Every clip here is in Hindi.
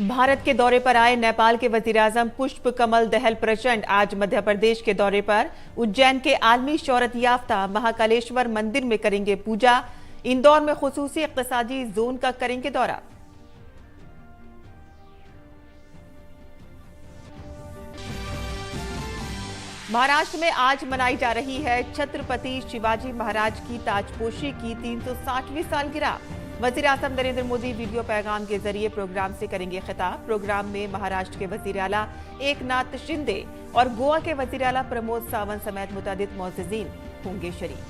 भारत के दौरे पर आए नेपाल के वजीर-आजम पुष्प कमल दहल प्रचंड आज मध्य प्रदेश के दौरे पर उज्जैन के आलमी शोहरत याफ्ता महाकालेश्वर मंदिर में करेंगे पूजा। इंदौर में खुसूसी इक्तिसादी जोन का करेंगे दौरा। महाराष्ट्र में आज मनाई जा रही है छत्रपति शिवाजी महाराज की ताजपोशी की 360वीं सालगिरह। वजीर आजम नरेंद्र मोदी वीडियो पैगाम के जरिए प्रोग्राम से करेंगे खिताब। प्रोग्राम में महाराष्ट्र के वजीर आला एकनाथ शिंदे और गोवा के वजीर आला प्रमोद सावंत समेत मुतअद्दिद मोअज़्ज़िज़ीन होंगे शरीक।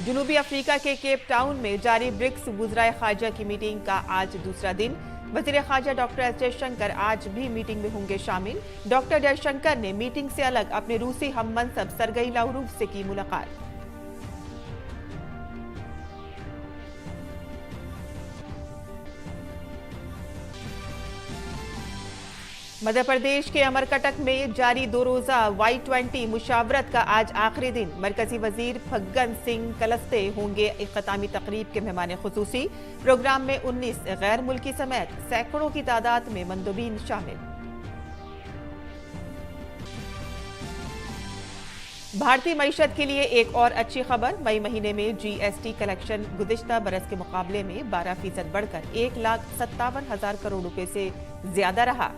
जनूबी अफ्रीका के केप टाउन में जारी ब्रिक्स वुज़राए ख़ारिजा की मीटिंग का आज दूसरा दिन। वज़ीर ख़ारिजा डॉक्टर एस जयशंकर आज भी मीटिंग में होंगे शामिल। डॉक्टर जयशंकर ने मीटिंग से अलग अपने रूसी हम मनसब सरगई लावरोव से की मुलाकात। मध्य प्रदेश के अमरकटक में जारी 2 रोजा Y20 मुशावरत का आज आखिरी दिन। मरकजी वजीर फग्गन सिंह कलस्ते होंगे इख्तितामी तकरीब के मेहमान खुसूसी। प्रोग्राम में 19 गैर मुल्की समेत सैकड़ों की तादाद में मंदोबीन शामिल। भारतीय मईशत के लिए एक और अच्छी खबर। मई महीने में GST कलेक्शन गुज़िश्ता बरस के मुकाबले में 12% बढ़कर 1,57,000 करोड़ रुपए से ज्यादा रहा।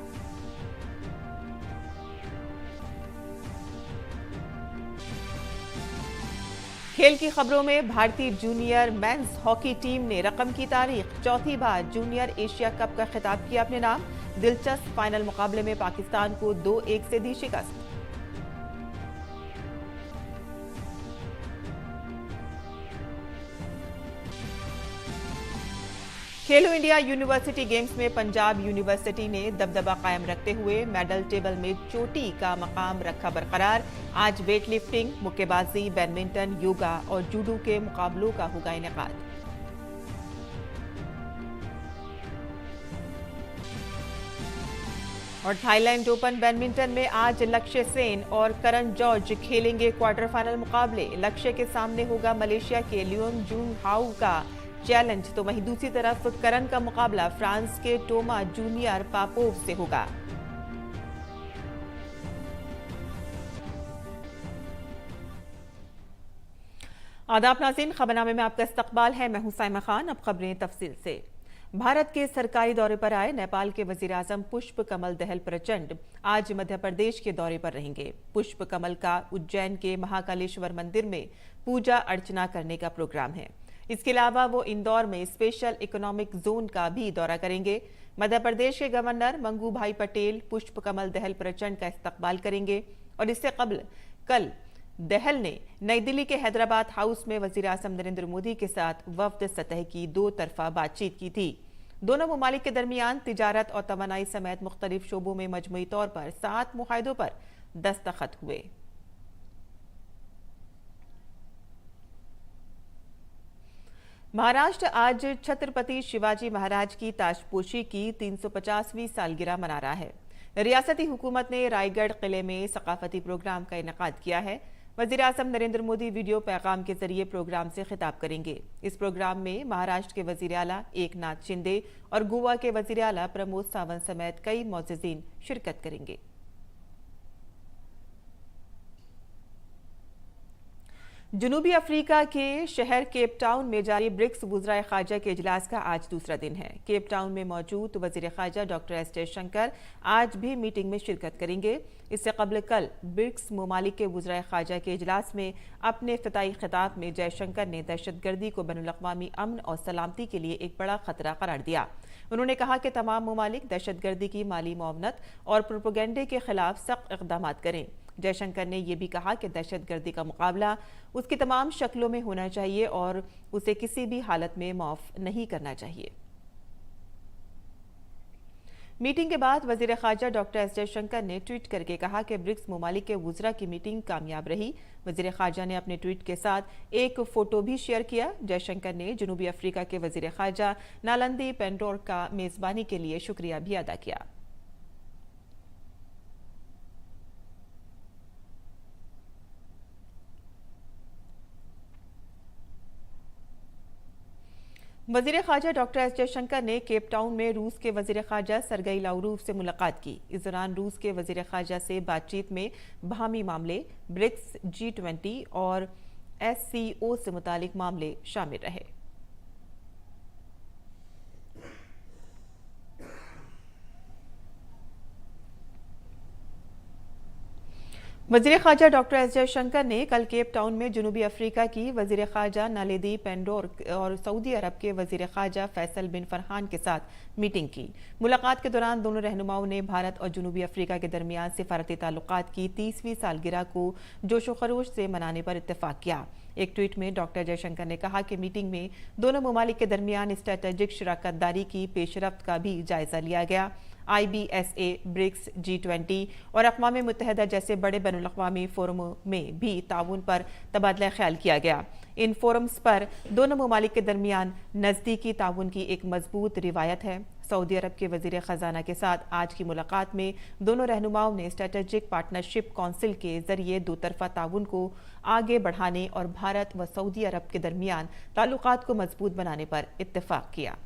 खेल की खबरों में भारतीय जूनियर मेंस हॉकी टीम ने रकम की तारीख चौथी बार जूनियर एशिया कप का खिताब किया अपने नाम। दिलचस्प फाइनल मुकाबले में पाकिस्तान को 2-1 से दी शिकस्त। खेलो इंडिया यूनिवर्सिटी गेम्स में पंजाब यूनिवर्सिटी ने दबदबा कायम रखते हुए मेडल टेबल में चोटी का मकाम रखा बरकरार। आज वेट लिफ्टिंग, मुक्केबाजी, बैडमिंटन, योगा और जूडो के मुकाबलों का होगा इनेकाद। और थाईलैंड ओपन बैडमिंटन में आज लक्ष्य सेन और करण जॉर्ज खेलेंगे क्वार्टर फाइनल मुकाबले। लक्ष्य के सामने होगा मलेशिया के लियोन जून हाउ का चैलेंज, तो वहीं दूसरी तरफ करण का मुकाबला फ्रांस के टोमा जूनियर पापोव से होगा। आदाब नाज़रीन, खबरनामे में आपका इस्तकबाल है। मैं हूं साइमा खान। अब खबरें तफसील से। भारत के सरकारी दौरे पर आए नेपाल के वजीर आजम पुष्प कमल दहल प्रचंड आज मध्य प्रदेश के दौरे पर रहेंगे। पुष्प कमल का उज्जैन के महाकालेश्वर मंदिर में पूजा अर्चना करने का प्रोग्राम है। इसके अलावा वो इंदौर में स्पेशल इकोनॉमिक जोन का भी दौरा करेंगे। मध्य प्रदेश के गवर्नर मंगू भाई पटेल पुष्प कमल दहल प्रचंड का इस्तकबाल करेंगे। और इससे कबल कल दहल ने नई दिल्ली के हैदराबाद हाउस में वजीर आजम नरेंद्र मोदी के साथ वफ्द सतह की 2 तरफा बातचीत की थी। दोनों ममालिक के दरमियान तिजारत और तवानाई समेत मुख्तलिफ शोबों में मजमूई तौर पर 7 मुआहदों पर दस्तखत हुए। महाराष्ट्र आज छत्रपति शिवाजी महाराज की ताजपोशी की 350वीं सालगिरह मना रहा है। रियासती हुकूमत ने रायगढ़ किले में सकाफती प्रोग्राम का इनेकाद किया है। वजीर आजम नरेंद्र मोदी वीडियो पैगाम के जरिए प्रोग्राम से खिताब करेंगे। इस प्रोग्राम में महाराष्ट्र के वजीर आला एकनाथ शिंदे और गोवा के वजीर आला प्रमोद सावंत समेत कई मोअज़्ज़िज़ीन शिरकत करेंगे। जनूबी अफ्रीका के शहर केप टाउन में जारी ब्रिक्स वुज़राए ख़ारिजा के इजलास का आज दूसरा दिन है। केप टाउन में मौजूद वज़ीर ख़ारिजा डॉक्टर एस जयशंकर आज भी मीटिंग में शिरकत करेंगे। इससे कबल कल ब्रिक्स ममालिक के वुज़राए ख़ारिजा के इजलास में अपने इफ्तिताई खिताब में जयशंकर ने दहशतगर्दी को बैनुल-अक़वामी अमन और सलामती के लिए एक बड़ा खतरा करार दिया। उन्होंने कहा कि तमाम ममालिक दहशतगर्दी की माली मुआवनत और प्रोपेगेंडे के खिलाफ सख्त इक़दाम करें। जयशंकर ने यह भी कहा कि दहशतगर्दी का मुकाबला उसकी तमाम शक्लों में होना चाहिए और उसे किसी भी हालत में माफ नहीं करना चाहिए। मीटिंग के बाद वजीर ख़ारिजा डॉक्टर एस जयशंकर ने ट्वीट करके कहा कि ब्रिक्स ममालिक के वुज़रा की मीटिंग कामयाब रही। वजीर ख़ारिजा ने अपने ट्वीट के साथ एक फ़ोटो भी शेयर किया। जयशंकर ने जनूबी अफ्रीका के वजीर ख़ारिजा नालंदी पेंडोर का मेज़बानी के लिए शुक्रिया भी अदा किया। वजीर खारजा डॉक्टर एस जयशंकर ने केप टाउन में रूस के वजीर खारजा सरगई लावरूफ से मुलाकात की। इस दौरान रूस के वजीर खारजा से बातचीत में बाहमी मामले, ब्रिक्स, G20 और SCO से मुतालिक मामले शामिल रहे। वजीर खारजा डॉक्टर एस जयशंकर ने कल केप टाउन में जनूबी अफ्रीका की वजीर खारजा नालेदी पेंडोर और सऊदी अरब के वजीर खारजा फैसल बिन फरहान के साथ मीटिंग की। मुलाकात के दौरान दोनों रहनुमाओं ने भारत और जनूबी अफ्रीका के दरमियान सिफारती ताल्लुकात की 30वीं सालगिरह को जोशो खरोश से मनाने पर इत्तेफाक किया। एक ट्वीट में डॉक्टर जयशंकर ने कहा कि मीटिंग में दोनों ममालिक के दरमियान स्ट्रेटेजिक शराकतदारी की पेशरफ्त का भी जायजा लिया गया। IBSA, ब्रिक्स, G20 और अक़वाम मुत्तहिदा जैसे बड़े बैनुल-अक़वामी फोरमों में भी ताउन पर तबादला ख्याल किया गया। इन फोरम्स पर दोनों ममालिक के दरमियान नज़दीकी ताउन की एक मजबूत रिवायत है। सऊदी अरब के वज़ीर ख़जाना के साथ आज की मुलाकात में दोनों रहनुमाओं ने स्ट्रेटेजिक पार्टनरशिप काउंसिल के जरिए दो तरफ़ा ताउन को आगे बढ़ाने और भारत व सऊदी अरब के दरमियान ताल्लुकात को मजबूत बनाने पर इत्तेफाक किया।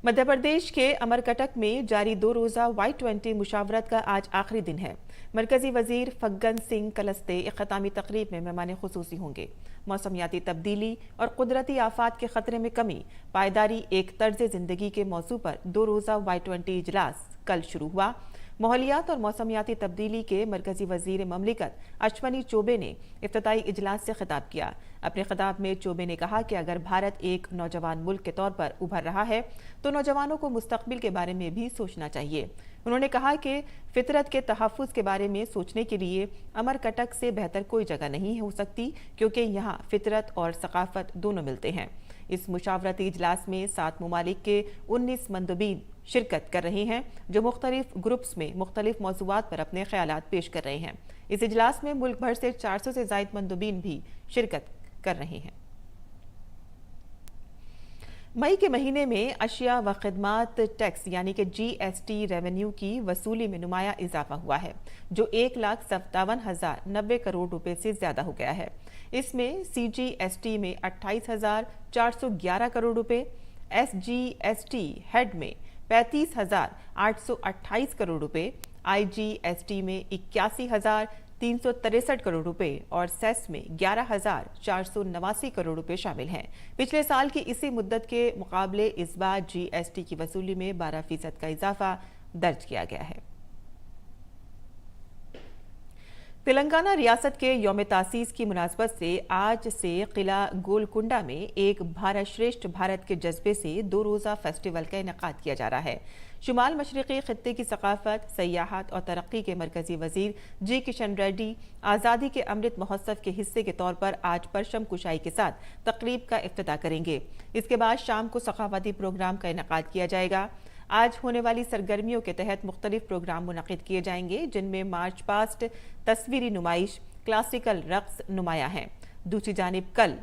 मध्य प्रदेश के अमरकटक में जारी 2 रोज़ा Y20 मुशावरत का आज आखिरी दिन है। मरकजी वजीर फग्गन सिंह कलस्ते इख्तितामी तकरीब में मेहमान खुसूसी होंगे। मौसमियाती तब्दीली और कुदरती आफात के खतरे में कमी, पायदारी एक तर्ज जिंदगी के मौजू पर 2 रोज़ा Y20 इजलास कल शुरू हुआ। माहौलियात और मौसमियाती तब्दीली के मरकजी वजीर ममलिकत अश्वनी चौबे ने इफ्तिताई इजलास से खिताब किया। अपने खिताब में चौबे ने कहा कि अगर भारत एक नौजवान मुल्क के तौर पर उभर रहा है तो नौजवानों को मुस्तकबिल के बारे में भी सोचना चाहिए। उन्होंने कहा कि फितरत के तहफ़्फ़ुज़ के बारे में सोचने के लिए अमरकटक से बेहतर कोई जगह नहीं हो सकती, क्योंकि यहाँ फितरत और सकाफत दोनों मिलते हैं। इस मुशावरती इजलास में 7 ममालिक के 19 मंदुबीन शिरकत कर रहे हैं, जो मुख्तलिफ ग्रुप्स में मुख्तलिफ मौज़ूआत पर अपने ख्यालात पेश कर रहे हैं। इस इजलास में मुल्क भर से 400 से ज़ायद मंदुबीन भी शिरकत कर रहे हैं। मई के महीने में अशिया व खिदमात टैक्स यानी कि GST रेवेन्यू की वसूली में नुमाया इजाफा हुआ है, जो 1,57,090 करोड़ रुपए से ज्यादा हो गया है। इसमें CGST में 28,411 करोड़ रुपए, SGST हेड में 35,828 करोड़ रुपए, IGST में 81,363 करोड़ रुपए और सेस में 11,489 करोड़ रुपए शामिल हैं। पिछले साल की इसी मुद्दत के मुकाबले इस बार GST की वसूली में 12% का इजाफा दर्ज किया गया है। तेलंगाना रियासत के यौम तासीस की मुनासबत से आज से किला गोलकुंडा में एक भारत श्रेष्ठ भारत के जज्बे से 2 रोज़ा फेस्टिवल का इनेकाद किया जा रहा है। शुमाल मशरक़ी खित्ते की सकाफत, सयाहत और तरक्की के मरकजी वजीर G किशन रेड्डी आज़ादी के अमृत महोत्सव के हिस्से के तौर पर आज परचम कुशाई के साथ तकरीब का इफ्तिताह करेंगे। इसके बाद शाम को सखावती प्रोग्राम का इनेकाद किया जाएगा। आज होने वाली सरगर्मियों के तहत मुख्तलिफ प्रोग्राम मुनक़िद किए जाएंगे, जिनमें मार्च पास्ट, तस्वीरी नुमाइश, क्लासिकल रक्स नुमाया हैं। दूसरी जानिब कल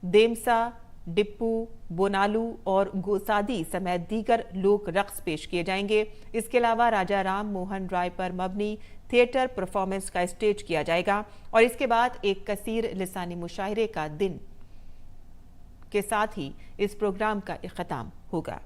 देमसा, डिप्पू, बोनालू और गोसादी समेत दीगर लोक रक्स पेश किए जाएंगे। इसके अलावा राजा राम मोहन राय पर मबनी थिएटर परफॉर्मेंस का स्टेज किया जाएगा और इसके बाद एक कसीर लिसानी मुशायरे का दिन के साथ ही इस प्रोग्राम का इख्तिताम होगा।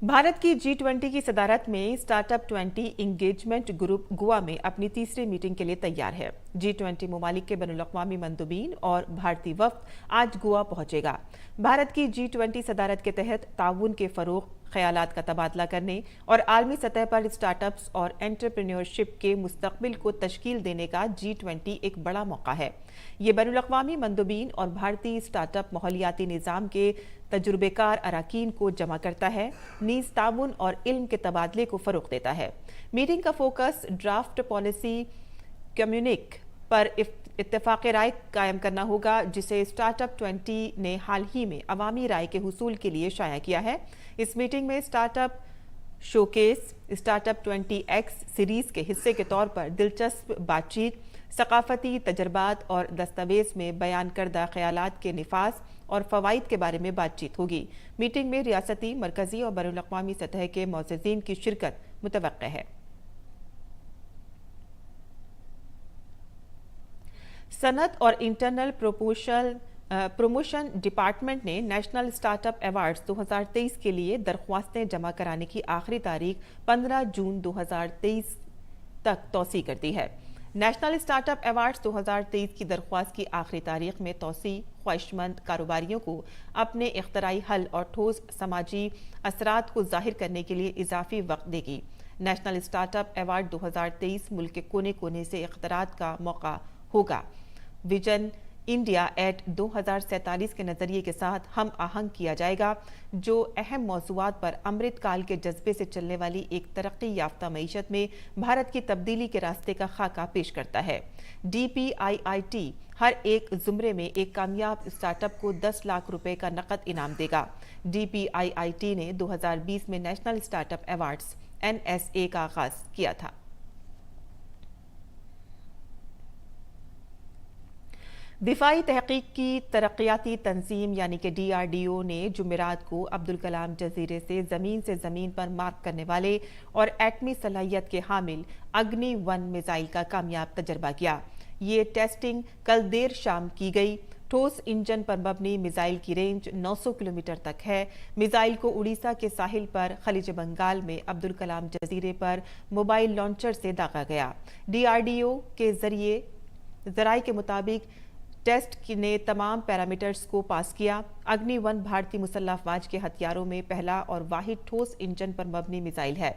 भारत की G20 की सदारत में स्टार्टअप 20 इंगेजमेंट ग्रुप गोवा में अपनी तीसरी मीटिंग के लिए तैयार है। G20 ममालिक के बैनुल-अक़वामी मंदुबीन और भारतीय वफ़द आज गोवा पहुंचेगा। भारत की G20 सदारत के तहत ताउन के फ़रोग़, ख़यालात का तबादला करने और आलमी सतह पर स्टार्टअप्स और एंटरप्रेन्योरशिप के मुस्तक़बिल को तश्कील देने का G20 एक बड़ा मौका है। ये बैनुल-अक़वामी मंदुबीन और भारतीय स्टार्टअप माहौलियाती निज़ाम के तजुर्बेकार अराकीन को जमा करता है, नीज़ ताउन और इल्म के तबादले को फ़रोग़ देता है। मीटिंग का फोकस ड्राफ्ट पॉलिसी कम्युनिक पर इत्तेफ़ाक़ राय कायम करना होगा, जिसे स्टार्टअप 20 ने हाल ही में अवामी राय के हुसूल के लिए शाया किया है। इस मीटिंग में startup showcase, startup 20X series के हिस्से के तौर पर दिलचस्प बातचीत, सकाफती तजर्बात और दस्तावेज में बयान करदा ख्यालात के निफास और फ़वाइद के बारे में बातचीत होगी। मीटिंग में रियासती, मरकजी और बैनुल-अक़वामी सतह के मौज़ज़ीन की शिरकत मुतवक्किअ है। सनत और इंटरनल प्रमोशन डिपार्टमेंट ने नेशनल स्टार्टअप अवार्ड्स 2023 के लिए दरख्वास्तें जमा कराने की आखिरी तारीख 15 जून 2023 तक तौसी कर दी है। नेशनल स्टार्टअप अवार्ड्स 2023 की दरख्वास्त की आखिरी तारीख में तौसी ख्वाहिशमंद कारोबारियों को अपने इख्तराई हल और ठोस समाजी असरात को जाहिर करने के लिए इजाफी वक्त देगी। नेशनल स्टार्टअप अवार्ड 2023 मुल्क के कोने कोने से इख्तरात का मौका होगा। विजन इंडिया एट 2047 के नजरिए के साथ हम आहंग किया जाएगा, जो अहम मौज़ूआत पर अमृत काल के जज्बे से चलने वाली एक तरक्की याफ्ता मईशत में भारत की तब्दीली के रास्ते का खाका पेश करता है। DPIIT हर एक जुमरे में एक कामयाब स्टार्टअप को 10 लाख रुपए का नकद इनाम देगा। DPIIT ने 2020 में नेशनल स्टार्टअप अवार्ड्स NSA का आगाज किया था। दिफाई तहकीक की तरक्याती तंजीम यानी कि DRDO ने जुमेरात को अब्दुल कलाम जजीरे से ज़मीन पर मार्क करने वाले और एटमी सलाहियत के हामिल अग्नि-1 मिसाइल का कामयाब तजर्बा किया। ये टेस्टिंग कल देर शाम की गई। ठोस इंजन पर मबनी मिसाइल की रेंज 900 किलोमीटर तक है। मिसाइल को उड़ीसा के साहिल पर खलीज बंगाल में अब्दुल कलाम जजीरे पर मोबाइल लॉन्चर से दागा गया। DRDO के जराये के मुताबिक टेस्ट ने तमाम पैरामीटर्स को पास किया। अग्नि-1 भारतीय मुसल्लह अफवाज के हथियारों में पहला और वाहिद ठोस इंजन पर मबनी मिसाइल है।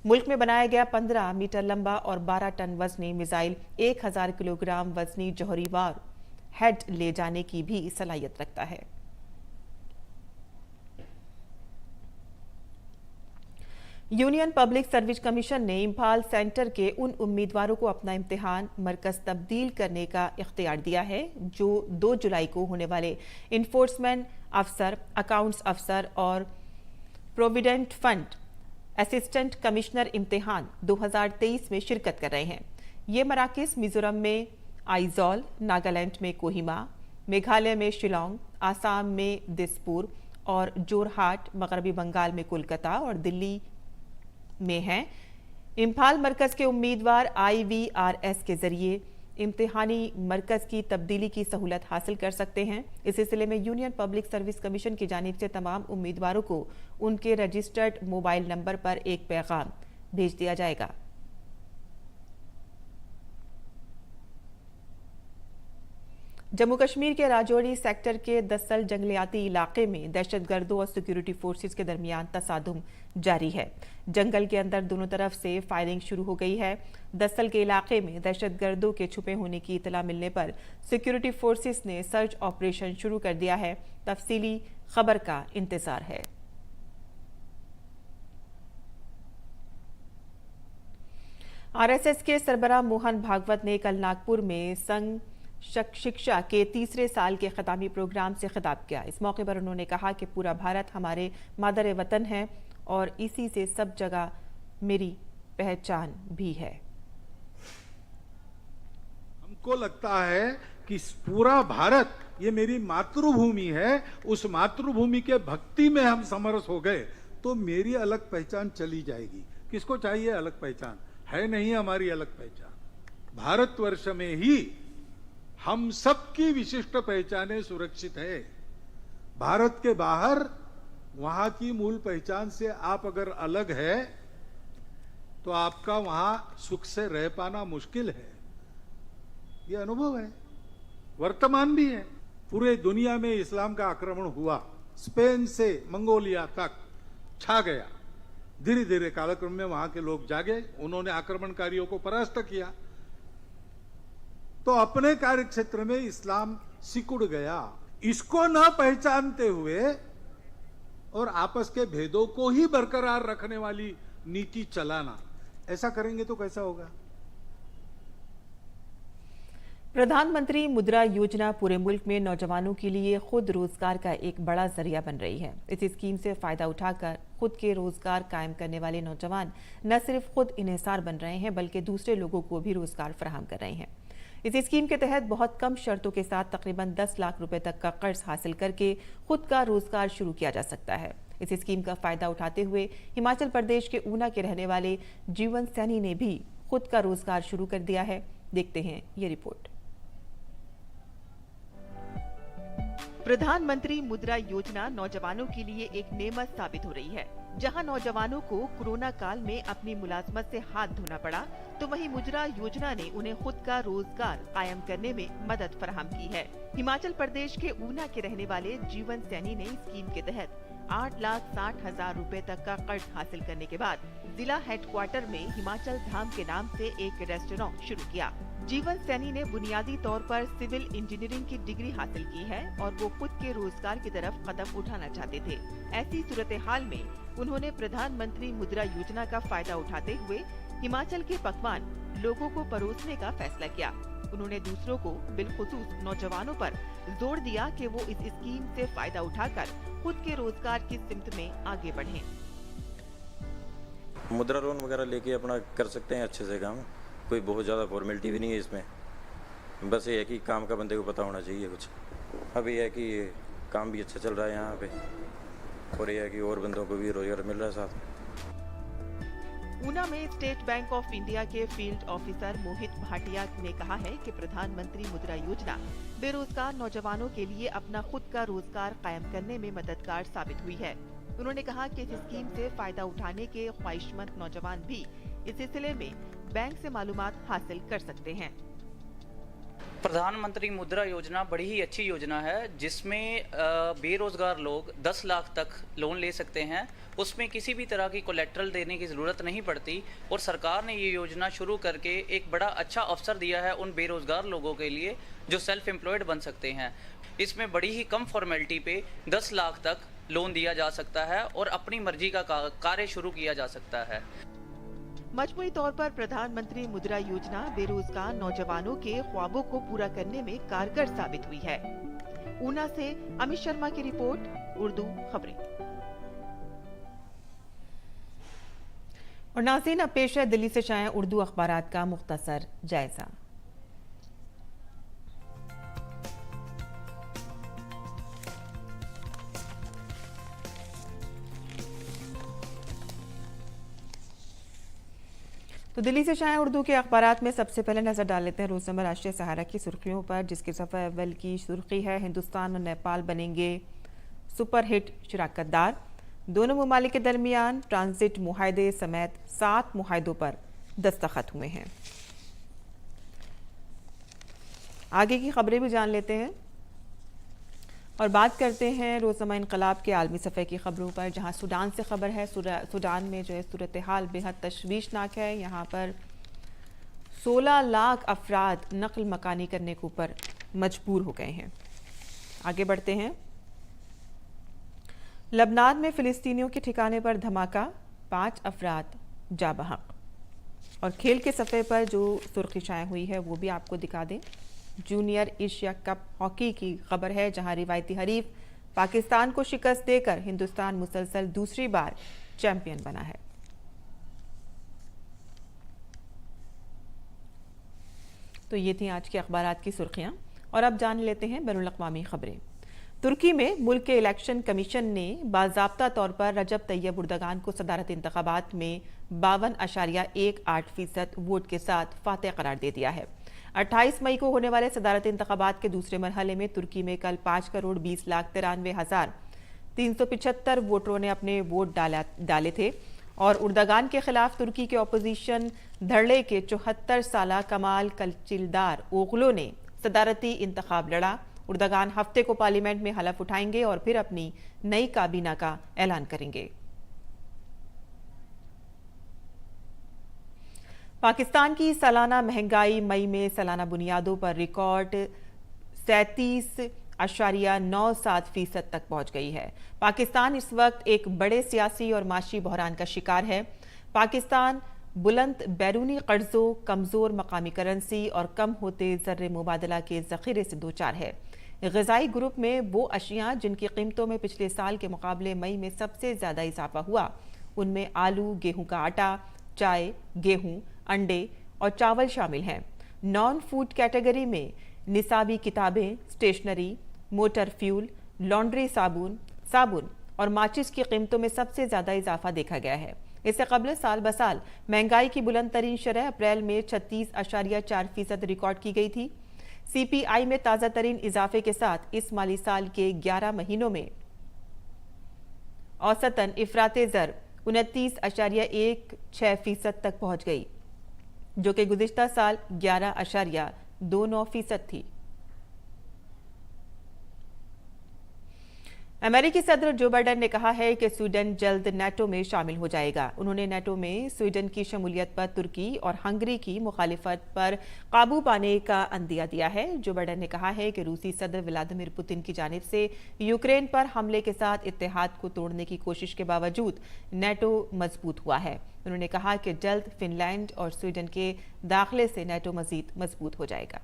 मुल्क में बनाया गया 15 मीटर लंबा और 12 टन वजनी मिसाइल 1000 किलोग्राम वजनी जौहरीवार हेड ले जाने की भी सलाहियत रखता है। यूनियन पब्लिक सर्विस कमीशन ने इंफाल सेंटर के उन उम्मीदवारों को अपना इम्तिहान मरकज तब्दील करने का इख्तियार दिया है जो 2 जुलाई को होने वाले इन्फोर्समेंट अफसर, अकाउंट्स अफसर और प्रोविडेंट फंड असिस्टेंट कमिश्नर इम्तिहान 2023 में शिरकत कर रहे हैं। ये मराकज़ मिजोरम में आइजॉल, नागालैंड में कोहिमा, मेघालय में शिलोंग, आसाम में दिसपुर और जोरहाट, मगरबी बंगाल में कोलकाता और दिल्ली में हैं। इम्फाल मरकज के उम्मीदवार IVRS के जरिए इम्तिहानी मरकज की तब्दीली की सहूलत हासिल कर सकते हैं। इस सिलसिले में यूनियन पब्लिक सर्विस कमीशन की जानिब से तमाम उम्मीदवारों को उनके रजिस्टर्ड मोबाइल नंबर पर एक पैगाम भेज दिया जाएगा। जम्मू कश्मीर के राजौरी सेक्टर के दस्सल जंगलियाती इलाके में दहशतगर्दों और सिक्योरिटी फोर्सेस के दरमियान तसादुम जारी है। जंगल के अंदर दोनों तरफ से फायरिंग शुरू हो गई है। दस्सल के इलाके में दहशतगर्दों के छुपे होने की इतला मिलने पर सिक्योरिटी फोर्सेस ने सर्च ऑपरेशन शुरू कर दिया है। तफसीली खबर का इंतजार है। RSS के सरबराह मोहन भागवत ने कल नागपुर में संघ शिक्षा के 3रे साल के खितामी प्रोग्राम से खिताब किया। इस मौके पर उन्होंने कहा कि पूरा भारत हमारे मादर वतन है और इसी से सब जगह मेरी पहचान भी है। हमको लगता है कि पूरा भारत ये मेरी मातृभूमि है। उस मातृभूमि के भक्ति में हम समरस हो गए तो मेरी अलग पहचान चली जाएगी। किसको चाहिए अलग पहचान? है नहीं हमारी अलग पहचान। भारतवर्ष में ही हम सबकी विशिष्ट पहचानें सुरक्षित है। भारत के बाहर वहां की मूल पहचान से आप अगर अलग है तो आपका वहां सुख से रह पाना मुश्किल है। यह अनुभव है, वर्तमान भी है। पूरे दुनिया में इस्लाम का आक्रमण हुआ, स्पेन से मंगोलिया तक छा गया। धीरे धीरे कालक्रम में वहां के लोग जागे, उन्होंने आक्रमणकारियों को परास्त किया तो अपने कार्य क्षेत्र में इस्लाम सिकुड़ गया। इसको न पहचानते हुए और आपस के भेदों को ही बरकरार रखने वाली नीति चलाना, ऐसा करेंगे तो कैसा होगा? प्रधानमंत्री मुद्रा योजना पूरे मुल्क में नौजवानों के लिए खुद रोजगार का एक बड़ा जरिया बन रही है। इस स्कीम से फायदा उठाकर खुद के रोजगार कायम करने वाले नौजवान न सिर्फ खुद इन्हिसार बन रहे हैं बल्कि दूसरे लोगों को भी रोजगार फराहम कर रहे हैं। इस स्कीम के तहत बहुत कम शर्तों के साथ तकरीबन 10 लाख रुपए तक का कर्ज हासिल करके खुद का रोजगार शुरू किया जा सकता है। इस स्कीम का फायदा उठाते हुए हिमाचल प्रदेश के ऊना के रहने वाले जीवन सैनी ने भी खुद का रोजगार शुरू कर दिया है। देखते हैं ये रिपोर्ट। प्रधानमंत्री मुद्रा योजना नौजवानों के लिए एक नेमत साबित हो रही है। जहां नौजवानों को कोरोना काल में अपनी मुलाजमत से हाथ धोना पड़ा, तो वहीं मुद्रा योजना ने उन्हें खुद का रोजगार कायम करने में मदद फराहम की है। हिमाचल प्रदेश के ऊना के रहने वाले जीवन सैनी ने स्कीम के तहत 8,60,000 रुपए तक का कर्ज हासिल करने के बाद जिला हेडक्वार्टर में हिमाचल धाम के नाम से एक रेस्टोरेंट शुरू किया। जीवन सैनी ने बुनियादी तौर पर सिविल इंजीनियरिंग की डिग्री हासिल की है और वो खुद के रोजगार की तरफ कदम उठाना चाहते थे। ऐसी सूरत हाल में उन्होंने प्रधानमंत्री मुद्रा योजना का फायदा उठाते हुए हिमाचल के पकवान लोगों को परोसने का फैसला किया। उन्होंने दूसरों को, बिलखुसूस नौजवानों पर जोर दिया कि वो इस स्कीम से फायदा उठाकर खुद के रोजगार की सिमत में आगे बढ़ें। मुद्रा लोन वगैरह लेके अपना कर सकते हैं अच्छे से काम, कोई बहुत ज़्यादा फॉर्मेलिटी भी नहीं है इसमें। बस ये है कि काम का बंदे को पता होना चाहिए कुछ। अब ये है कि काम भी अच्छा चल रहा है यहाँ पे, और ये है कि और बंदों को भी रोजगार मिल रहा है साथ। ऊना में स्टेट बैंक ऑफ इंडिया के फील्ड ऑफिसर मोहित भाटिया ने कहा है कि प्रधानमंत्री मुद्रा योजना बेरोजगार नौजवानों के लिए अपना खुद का रोजगार कायम करने में मददगार साबित हुई है। उन्होंने कहा कि इस स्कीम से फायदा उठाने के ख्वाहिशमंद नौजवान भी इस सिलसिले में बैंक से मालूमात हासिल कर सकते हैं। प्रधानमंत्री मुद्रा योजना बड़ी ही अच्छी योजना है, जिसमें बेरोजगार लोग 10 लाख तक लोन ले सकते हैं। उसमें किसी भी तरह की कोलेट्रल देने की ज़रूरत नहीं पड़ती, और सरकार ने ये योजना शुरू करके एक बड़ा अच्छा अवसर दिया है उन बेरोजगार लोगों के लिए जो सेल्फ एम्प्लॉयड बन सकते हैं। इसमें बड़ी ही कम फॉर्मेलिटी पे 10 लाख तक लोन दिया जा सकता है और अपनी मर्जी का कार्य शुरू किया जा सकता है। मजमूई तौर पर प्रधानमंत्री मुद्रा योजना बेरोजगार नौजवानों के ख्वाबों को पूरा करने में कारगर साबित हुई है। ऊना से अमित शर्मा की रिपोर्ट, उर्दू खबरें। और नाज़रीन, अब पेश है दिल्ली से शाया उर्दू अखबारात का मुख्तसर जायजा। तो दिल्ली से शाया उर्दू के अखबारात में सबसे पहले नजर डाल लेते हैं रोजनामा राष्ट्रीय सहारा की सुर्खियों पर, जिसकी सफ़े अव्वल की सुर्खी है हिंदुस्तान और नेपाल बनेंगे सुपरहिट शराकतदार। दोनों ममालिक के दरमियान ट्रांजिट मुआहदे समेत 7 मुआहदों पर दस्तखत हुए हैं। आगे की खबरें भी जान लेते हैं और बात करते हैं रोज़नामा इनकलाब के आलमी सफ़े की खबरों पर, जहां सूडान से खबर है। सूडान में जो है सूरत हाल बेहद तशवीशनाक है। यहाँ पर 16 लाख अफराद नकल मकानी करने के ऊपर मजबूर हो गए हैं। आगे बढ़ते हैं। लबनान में फ़िलिस्तीनियों के ठिकाने पर धमाका, 5 अफराद जा बहक। और खेल के सफ़े पर जो सुर्खी शाया हुई है वो भी आपको दिखा दें। जूनियर एशिया कप हॉकी की खबर है, जहां रिवायती हरीफ पाकिस्तान को शिकस्त देकर हिंदुस्तान मुसलसल दूसरी बार चैंपियन बना है। तो ये थी आज के अखबारात की सुर्खियां, और अब जान लेते हैं बैनुल अक़वामी खबरें। तुर्की में मुल्क के इलेक्शन कमीशन ने बाज़ाब्ता तौर पर रजब तैयब उर्दगान को सदारत इंतखाबात में 52.18% वोट के साथ फातेह करार दे दिया है। 28 मई को होने वाले सदारती इंतखाबात के दूसरे मरहले में तुर्की में कल 5,20,93,375 वोटरों ने अपने वोट डाले थे, और उर्दगान के खिलाफ तुर्की के अपोजिशन धड़े के 74 साला कमाल कलचिलदार ओगलो ने सदारती इंतखाब लड़ा। उर्दगान हफ्ते को पार्लियामेंट में हलफ उठाएंगे और फिर अपनी नई काबीना का ऐलान करेंगे। पाकिस्तान की सालाना महंगाई मई में सालाना बुनियादों पर रिकॉर्ड 37.97% तक पहुंच गई है। पाकिस्तान इस वक्त एक बड़े सियासी और माशी बहरान का शिकार है। पाकिस्तान बुलंद बैरूनी कर्जों, कमजोर मकामी करेंसी और कम होते ज़र्रे मुबादला के ज़ख़ीरे से दो चार है। ग़िज़ाई ग्रुप में वो अशिया जिनकी कीमतों में पिछले साल के मुकाबले मई में सबसे ज़्यादा इजाफा हुआ, उनमें आलू, गेहूं का आटा, चाय, गेहूं, अंडे और चावल शामिल हैं। नॉन फूड कैटेगरी में निसाबी किताबें, स्टेशनरी, मोटर फ्यूल, लॉन्ड्री साबुन और माचिस की कीमतों में सबसे ज़्यादा इजाफा देखा गया है। इससे कबल साल बसाल महंगाई की बुलंद तरीन शरह अप्रैल में 36.4% रिकॉर्ड की गई थी। सीपीआई में ताजा तरीन इजाफे के साथ इस माली साल के 11 महीनों में औसतन इफराते ज़र 29.16% तक पहुंच गई, जो कि गुज़िश्ता साल 11.29% थी। अमेरिकी सदर जो बाइडेन ने कहा है कि स्वीडन जल्द नेटो में शामिल हो जाएगा। उन्होंने नेटो में स्वीडन की शमूलियत पर तुर्की और हंगरी की मुखालिफत पर काबू पाने का अंदिया दिया है। जो बाइडेन ने कहा है कि रूसी सदर व्लादिमीर पुतिन की जानिब से यूक्रेन पर हमले के साथ इत्तेहाद को तोड़ने की कोशिश के बावजूद नेटो मजबूत हुआ है। उन्होंने कहा कि जल्द फिनलैंड और स्वीडन के दाखिले से नेटो मजीद मजबूत हो जाएगा।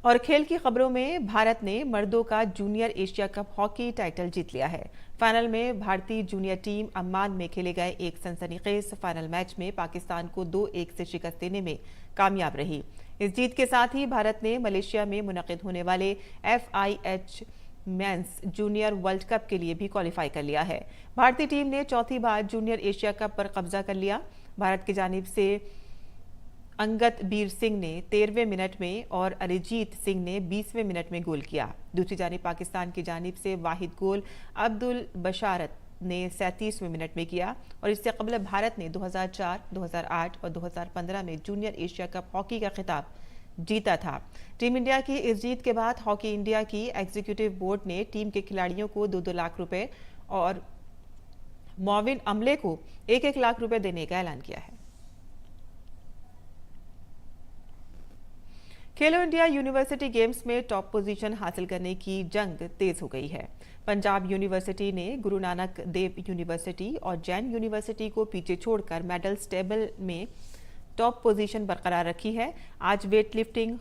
और खेल की खबरों में भारत ने मर्दों का junior Asia Cup hockey title जीत लिया है। फाइनल में भारतीय जूनियर टीम अम्मान में खेले गए एक सनसनीखेज फाइनल मैच में पाकिस्तान को 2-1 से शिकस्त देने में कामयाब रही। इस जीत के साथ ही भारत ने मलेशिया में मुनक़िद होने वाले FIH mains junior world cup के लिए भी क्वालिफाई कर लिया है। भारतीय टीम ने चौथी बार जूनियर एशिया कप पर कब्जा कर लिया। भारत की जानिब से अंगत बीर सिंह ने 13वें मिनट में और अरिजीत सिंह ने 20वें मिनट में गोल किया। दूसरी जानिब पाकिस्तान की जानिब से वाहिद गोल अब्दुल बशारत ने 37वें मिनट में किया और इससे कबल भारत ने 2004, 2008 और 2015 में जूनियर एशिया कप हॉकी का खिताब जीता था। टीम इंडिया की इस जीत के बाद हॉकी इंडिया की एग्जीक्यूटिव बोर्ड ने टीम के खिलाड़ियों को 2-2 लाख रुपए और मोविन अमले को 1-1 लाख रुपए देने का ऐलान किया है। खेलो इंडिया यूनिवर्सिटी गेम्स में टॉप पोजीशन हासिल करने की जंग तेज हो गई है। पंजाब यूनिवर्सिटी ने गुरु नानक देव यूनिवर्सिटी और जैन यूनिवर्सिटी को पीछे छोड़कर मेडल्स टेबल में टॉप पोजीशन बरकरार रखी है। आज weight lifting,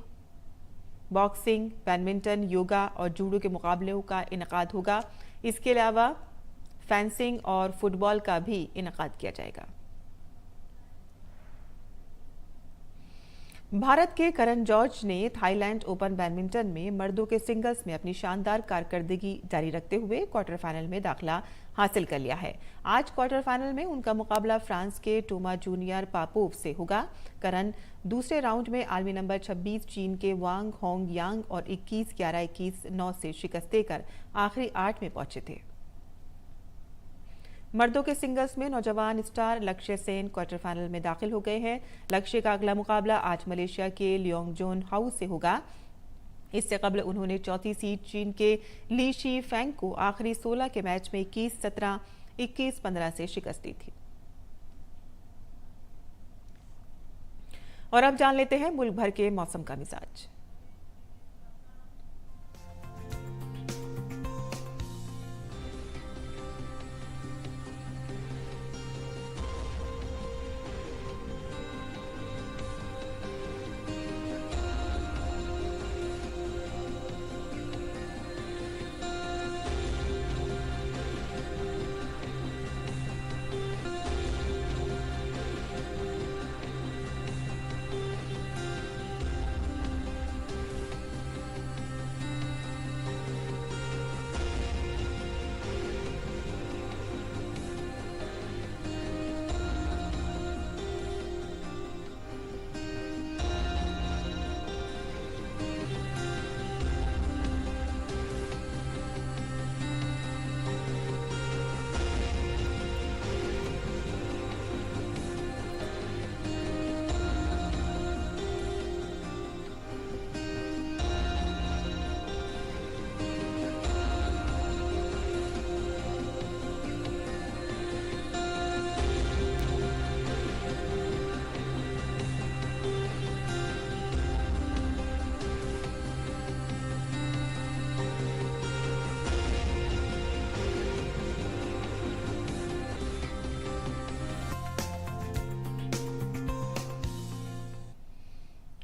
boxing, badminton, yoga और जूडो के मुकाबलों का इनेकाद होगा। इसके अलावा फेंसिंग और फुटबॉल का भी इनेकाद किया जाएगा। भारत के करण जॉर्ज ने थाईलैंड ओपन बैडमिंटन में मर्दों के सिंगल्स में अपनी शानदार कारकर्दगी जारी रखते हुए क्वार्टर फाइनल में दाखिला हासिल कर लिया है। आज क्वार्टर फाइनल में उनका मुकाबला फ्रांस के टोमा जूनियर पापोव से होगा। करण दूसरे राउंड में आलमी नंबर 26 चीन के वांग होंग यांग और 21-11, 21-9 से शिकस्त देकर आखिरी 8 में पहुंचे थे। मर्दों के सिंगल्स में नौजवान स्टार लक्ष्य सेन क्वार्टर फाइनल में दाखिल हो गए हैं। लक्ष्य का अगला मुकाबला आज मलेशिया के लियोंगजोन हाउस से होगा। इससे कबल उन्होंने चौथी सीड चीन के ली शी फेंग को आखिरी 16 के मैच में 21-17, 21-15 से शिकस्त दी थी। और अब जान लेते हैं मुल्क भर के मौसम का मिजाज।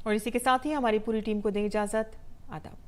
और इसी के साथ ही हमारी पूरी टीम को दें इजाजत। आदाब।